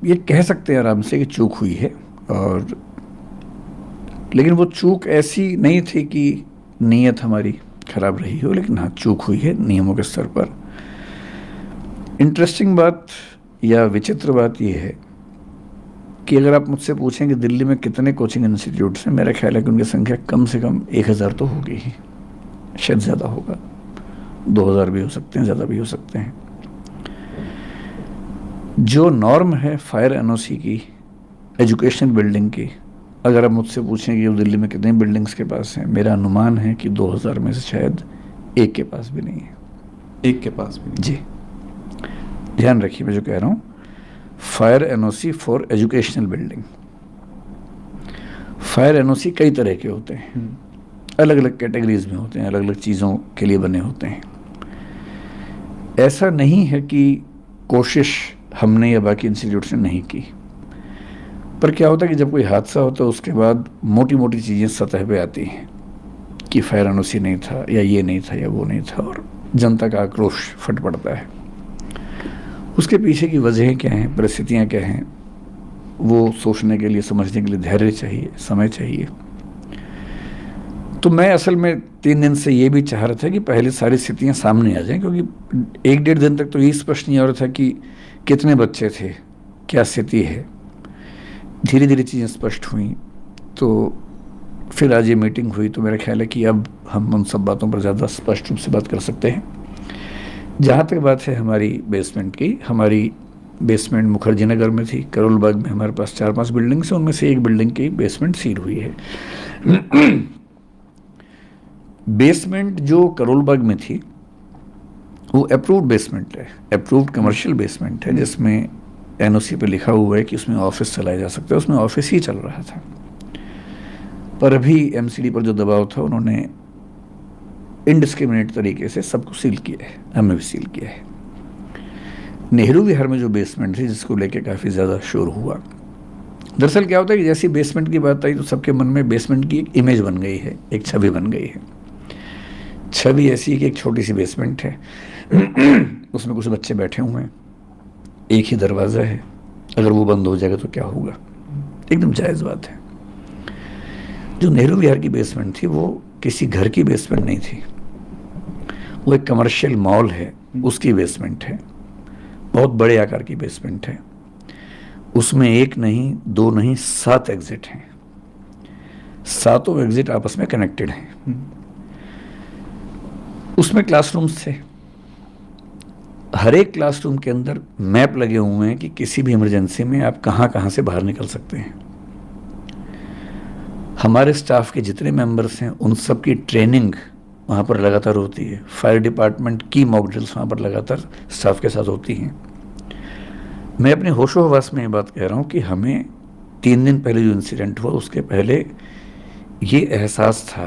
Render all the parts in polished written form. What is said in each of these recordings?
ये कह सकते हैं आराम से कि चूक हुई है, और लेकिन वो चूक ऐसी नहीं थी कि नीयत हमारी खराब रही हो, लेकिन हाँ चूक हुई है नियमों के स्तर पर। इंटरेस्टिंग बात या विचित्र बात यह है कि अगर आप मुझसे पूछें कि दिल्ली में कितने कोचिंग इंस्टीट्यूट्स हैं, मेरा ख्याल है कि उनकी संख्या कम से कम 1000 तो होगी ही, शायद ज़्यादा होगा, 2000 भी हो सकते हैं, ज़्यादा भी हो सकते हैं। जो नॉर्म है फायर एनओसी की, एजुकेशनल बिल्डिंग की, अगर आप मुझसे पूछें कि वो दिल्ली में कितने बिल्डिंग्स के पास हैं, मेरा अनुमान है कि 2000 में से शायद एक के पास भी नहीं है। एक के पास भी? जी, ध्यान रखिए मैं जो कह रहा हूँ, fire NOC for educational building. Fire NOC कई तरह के होते हैं, अलग अलग कैटेगरीज में होते हैं, अलग अलग चीज़ों के लिए बने होते हैं। ऐसा नहीं है कि कोशिश हमने या बाकी इंस्टीट्यूट्स ने नहीं की, पर क्या होता है कि जब कोई हादसा होता है उसके बाद मोटी मोटी चीज़ें सतह पे आती हैं कि फायर एनओसी नहीं था, या ये नहीं था, या वो नहीं था, और जनता का आक्रोश फट पड़ता है। उसके पीछे की वजहें क्या हैं, परिस्थितियाँ क्या हैं, वो सोचने के लिए, समझने के लिए धैर्य चाहिए, समय चाहिए। तो मैं असल में 3 दिन से ये भी चाह रहा था कि पहले सारी स्थितियाँ सामने आ जाएं, क्योंकि 1-1.5 दिन तक तो ये स्पष्ट नहीं हो रहा था कि कितने बच्चे थे, क्या स्थिति है। धीरे धीरे चीज़ें स्पष्ट हुई, तो फिर आज ये मीटिंग हुई, तो मेरा ख्याल है कि अब हम उन सब बातों पर ज़्यादा स्पष्ट रूप से बात कर सकते हैं। जहाँ तक बात है हमारी बेसमेंट की, हमारी बेसमेंट मुखर्जी नगर में थी, करोल बाग में हमारे पास 4-5 बिल्डिंग्स हैं, उनमें से एक बिल्डिंग की बेसमेंट सील हुई है। बेसमेंट जो करोल बाग में थी वो अप्रूव्ड बेसमेंट है, अप्रूव्ड कमर्शियल बेसमेंट है, जिसमें एनओसी पे लिखा हुआ है कि उसमें ऑफिस चलाया जा सकता है। उसमें ऑफिस ही चल रहा था, पर अभी एमसीडी पर जो दबाव था उन्होंने इनडिस्क्रिमिनेट तरीके से सबको सील किया है, हमें भी सील किया है। नेहरू विहार में जो बेसमेंट थी, जिसको लेके काफ़ी ज़्यादा शोर हुआ, दरअसल क्या होता है कि जैसी बेसमेंट की बात आई तो सबके मन में बेसमेंट की एक इमेज बन गई है, एक छवि बन गई है। छवि ऐसी है कि एक छोटी सी बेसमेंट है, उसमें कुछ बच्चे बैठे हुए हैं, एक ही दरवाज़ा है, अगर वो बंद हो जाएगा तो क्या होगा। एकदम जायज़ बात है। जो नेहरू विहार की बेसमेंट थी वो किसी घर की बेसमेंट नहीं थी, वो एक कमर्शियल मॉल है, उसकी बेसमेंट है, बहुत बड़े आकार की बेसमेंट है। उसमें 1 नहीं 2 नहीं 7 एग्जिट हैं, 7 एग्जिट आपस में कनेक्टेड हैं। उसमें क्लासरूम्स थे, हर एक क्लासरूम के अंदर मैप लगे हुए हैं कि किसी भी इमरजेंसी में आप कहाँ कहाँ से बाहर निकल सकते हैं। हमारे स्टाफ के जितने मेंबर्स हैं उन सब की ट्रेनिंग वहाँ पर लगातार होती है। फायर डिपार्टमेंट की मॉक ड्रिल्स वहाँ पर लगातार स्टाफ के साथ होती हैं। मैं अपने होशो हवास में ये बात कह रहा हूँ कि हमें 3 दिन पहले जो इंसिडेंट हुआ उसके पहले ये एहसास था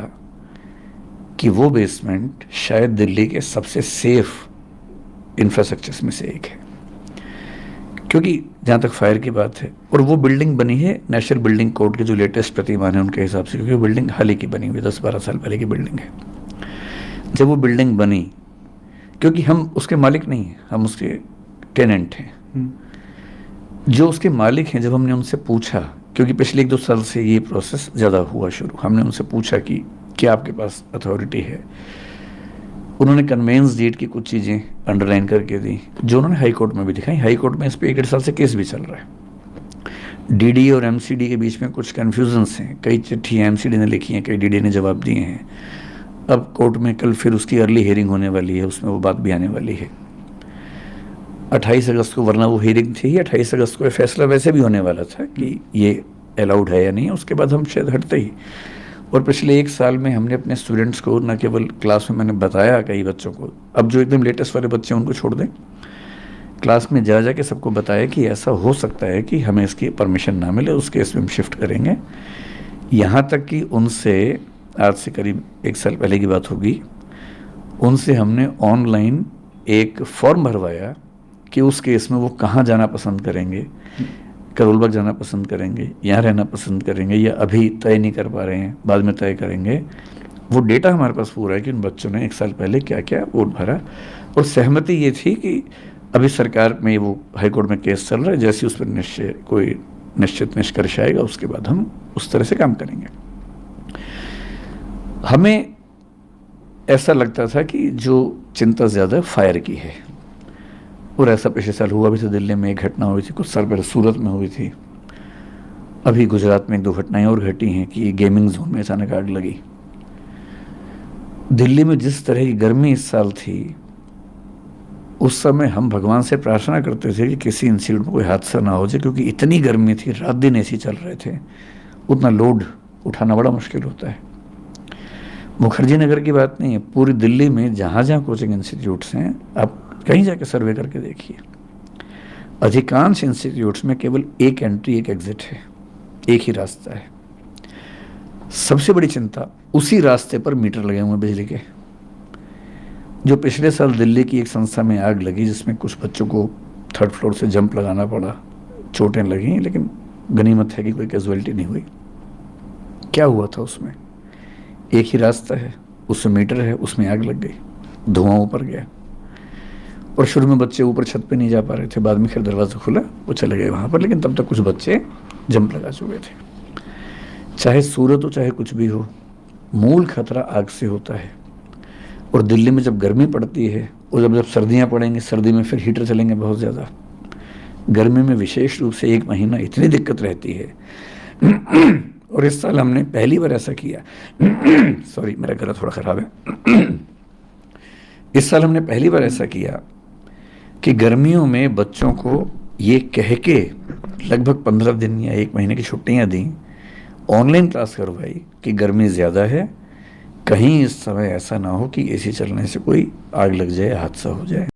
कि वो बेसमेंट शायद दिल्ली के सबसे सेफ इंफ्रास्ट्रक्चर्स में से एक है, क्योंकि जहाँ तक फायर की बात है, और वो बिल्डिंग बनी है नेशनल बिल्डिंग कोड के जो लेटेस्ट प्रतिमान है उनके हिसाब से, क्योंकि वो बिल्डिंग हाल ही की बनी हुई 10-12 साल पहले की बिल्डिंग है। जब वो बिल्डिंग बनी, क्योंकि हम उसके मालिक नहीं हैं, हम उसके टेनेंट हैं, जो उसके मालिक हैं, जब हमने उनसे पूछा, क्योंकि पिछले 1-2 साल से ये प्रोसेस ज़्यादा हुआ शुरू, हमने उनसे पूछा कि क्या आपके पास अथॉरिटी है। उन्होंने कन्वेंस डीड की कुछ चीज़ें अंडरलाइन करके दी, जो उन्होंने हाई कोर्ट में भी दिखाई। हाई कोर्ट में इस पर 1-1.5 साल से केस भी चल रहा है। डीडी और एमसीडी के बीच में कुछ कन्फ्यूजन्स हैं, कई चिट्ठियाँ एमसीडी ने लिखी हैं, कई डीडी ने जवाब दिए हैं। अब कोर्ट में कल फिर उसकी अर्ली हियरिंग होने वाली है, उसमें वो बात भी आने वाली है 28 अगस्त को, वरना वो हियरिंग थी 28 अगस्त को, फैसला वैसे भी होने वाला था कि ये अलाउड है या नहीं, उसके बाद हम शायद हटते ही। और पिछले 1 साल में हमने अपने स्टूडेंट्स को, न केवल क्लास में मैंने बताया कई बच्चों को, अब जो एकदम लेटेस्ट वाले बच्चे हैं उनको छोड़ दें, क्लास में जा के सबको बताया कि ऐसा हो सकता है कि हमें इसकी परमिशन ना मिले, उस केस में हम शिफ्ट करेंगे। यहाँ तक कि उनसे, आज से करीब 1 साल पहले की बात होगी, उनसे हमने ऑनलाइन एक फॉर्म भरवाया कि उस केस में वो कहाँ जाना पसंद करेंगे, करोल बाग जाना पसंद करेंगे, यहाँ रहना पसंद करेंगे, या अभी तय नहीं कर पा रहे हैं, बाद में तय करेंगे। वो डेटा हमारे पास पूरा है कि उन बच्चों ने 1 साल पहले क्या क्या वोट भरा, और सहमति ये थी कि अभी सरकार में वो हाईकोर्ट में केस चल रहा है, जैसे उस पर कोई निश्चित निष्कर्ष आएगा उसके बाद हम उस तरह से काम करेंगे। हमें ऐसा लगता था कि जो चिंता ज़्यादा फायर की है, और ऐसा पिछले साल हुआ भी था। दिल्ली में एक घटना हुई थी, कुछ साल पहले सूरत में हुई थी, अभी गुजरात में 1-2 घटनाएं और घटी हैं कि गेमिंग जोन में अचानक आग लगी। दिल्ली में जिस तरह की गर्मी इस साल थी, उस समय हम भगवान से प्रार्थना करते थे कि किसी इंस्टीट्यूट में कोई हादसा ना हो जाए, क्योंकि इतनी गर्मी थी, रात दिन एसी चल रहे थे, उतना लोड उठाना बड़ा मुश्किल होता है। मुखर्जी नगर की बात नहीं है, पूरी दिल्ली में जहाँ जहाँ कोचिंग इंस्टीट्यूट्स हैं, आप कहीं जाके सर्वे करके देखिए, अधिकांश इंस्टीट्यूट्स में केवल एक एंट्री एक एग्जिट है, एक ही रास्ता है। सबसे बड़ी चिंता, उसी रास्ते पर मीटर लगे हुए हैं बिजली के। जो पिछले साल दिल्ली की एक संस्था में आग लगी जिसमें कुछ बच्चों को 3rd फ्लोर से जंप लगाना पड़ा, चोटें लगी, लेकिन गनीमत है कि कोई कैजुअलिटी नहीं हुई। क्या हुआ था उसमें? एक ही रास्ता है, उसमें मीटर है, उसमें आग लग गई, धुआं ऊपर गया, और शुरू में बच्चे ऊपर छत पे नहीं जा पा रहे थे, बाद में खैर दरवाज़ा खुला, वो चले गए वहाँ पर, लेकिन तब तक कुछ बच्चे जंप लगा चुके थे। चाहे सूरत हो चाहे कुछ भी हो, मूल खतरा आग से होता है। और दिल्ली में जब गर्मी पड़ती है, और जब सर्दियाँ पड़ेंगी, सर्दी में फिर हीटर चलेंगे बहुत ज़्यादा, गर्मी में विशेष रूप से 1 महीना इतनी दिक्कत रहती है। और इस साल हमने पहली बार ऐसा किया सॉरी, मेरा गला थोड़ा ख़राब है। इस साल हमने पहली बार ऐसा किया कि गर्मियों में बच्चों को ये कह के लगभग 15 दिन या 1 महीने की छुट्टियां दी, ऑनलाइन क्लास करवाई कि गर्मी ज़्यादा है, कहीं इस समय ऐसा ना हो कि एसी चलने से कोई आग लग जाए, हादसा हो जाए।